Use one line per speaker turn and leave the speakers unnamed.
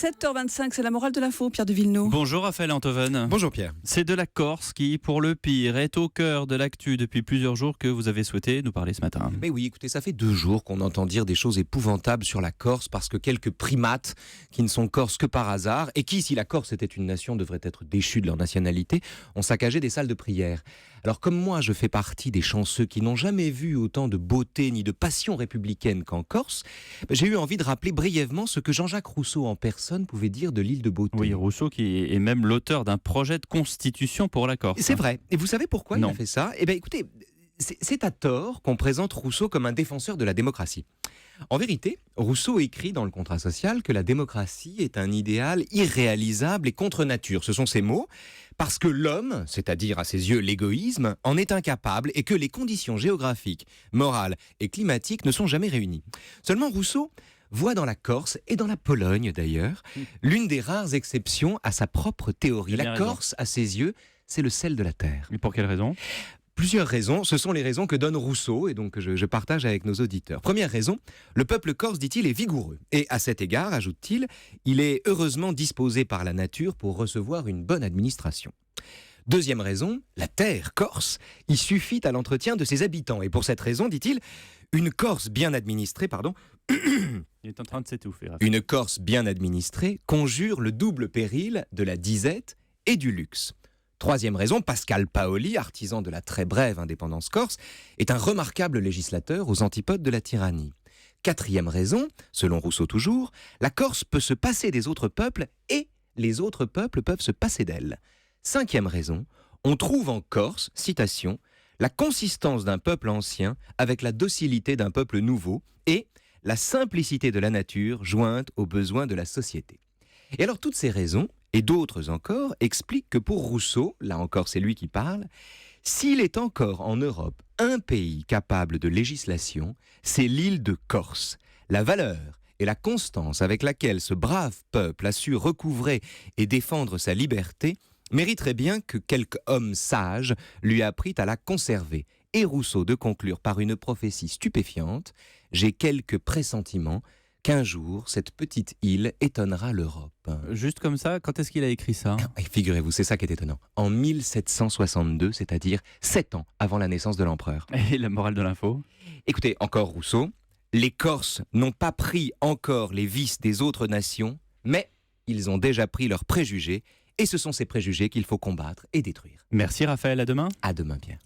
7h25, c'est la morale de l'info, Pierre de Villeneuve.
Bonjour Raphaël Antoven.
Bonjour Pierre.
C'est de la Corse qui, pour le pire, est au cœur de l'actu depuis plusieurs jours que vous avez souhaité nous parler ce matin.
Mais oui, écoutez, ça fait 2 jours qu'on entend dire des choses épouvantables sur la Corse parce que quelques primates qui ne sont corses que par hasard et qui, si la Corse était une nation, devraient être déchus de leur nationalité, ont saccagé des salles de prière. Alors comme moi, je fais partie des chanceux qui n'ont jamais vu autant de beauté ni de passion républicaine qu'en Corse, j'ai eu envie de rappeler brièvement ce que Jean-Jacques Rousseau en personne pouvait dire de l'île de beauté.
Oui, Rousseau qui est même l'auteur d'un projet de constitution pour la Corse.
C'est vrai. Et vous savez pourquoi
Non.
il a fait ça ? Eh bien écoutez, c'est à tort qu'on présente Rousseau comme un défenseur de la démocratie. En vérité, Rousseau écrit dans le Contrat social que la démocratie est un idéal irréalisable et contre nature. Ce sont ses mots, parce que l'homme, c'est-à-dire à ses yeux l'égoïsme, en est incapable et que les conditions géographiques, morales et climatiques ne sont jamais réunies. Seulement Rousseau voit dans la Corse, et dans la Pologne d'ailleurs, l'une des rares exceptions à sa propre théorie.
Il a
La
bien
Corse, à ses yeux, c'est le sel de la terre.
Et pour quelle raison ?
Plusieurs raisons, ce sont les raisons que donne Rousseau et donc je partage avec nos auditeurs. Première raison, le peuple corse, dit-il, est vigoureux. Et à cet égard, ajoute-t-il, il est heureusement disposé par la nature pour recevoir une bonne administration. Deuxième raison, la terre corse y suffit à l'entretien de ses habitants. Et pour cette raison, dit-il, une Corse bien administrée,
Il est en train de s'étouffer. Raphaël.
une Corse bien administrée conjure le double péril de la disette et du luxe. Troisième raison, Pascal Paoli, artisan de la très brève indépendance corse, est un remarquable législateur aux antipodes de la tyrannie. Quatrième raison, selon Rousseau toujours, la Corse peut se passer des autres peuples et les autres peuples peuvent se passer d'elle. Cinquième raison, on trouve en Corse, citation, la consistance d'un peuple ancien avec la docilité d'un peuple nouveau et la simplicité de la nature jointe aux besoins de la société. Et alors toutes ces raisons, et d'autres encore, expliquent que pour Rousseau, là encore c'est lui qui parle, s'il est encore en Europe un pays capable de législation, c'est l'île de Corse. La valeur et la constance avec laquelle ce brave peuple a su recouvrer et défendre sa liberté mériterait bien que quelque homme sage lui apprit à la conserver. Et Rousseau de conclure par une prophétie stupéfiante, « J'ai quelques pressentiments qu'un jour, cette petite île étonnera l'Europe. »
Juste comme ça, quand est-ce qu'il a écrit ça ?
Et figurez-vous, c'est ça qui est étonnant. En 1762, c'est-à-dire 7 ans avant la naissance de l'empereur.
Et la morale de l'info ?
Écoutez, encore Rousseau, les Corses n'ont pas pris encore les vices des autres nations, mais ils ont déjà pris leurs préjugés, et ce sont ces préjugés qu'il faut combattre et détruire.
Merci Raphaël, à demain.
À demain, Pierre.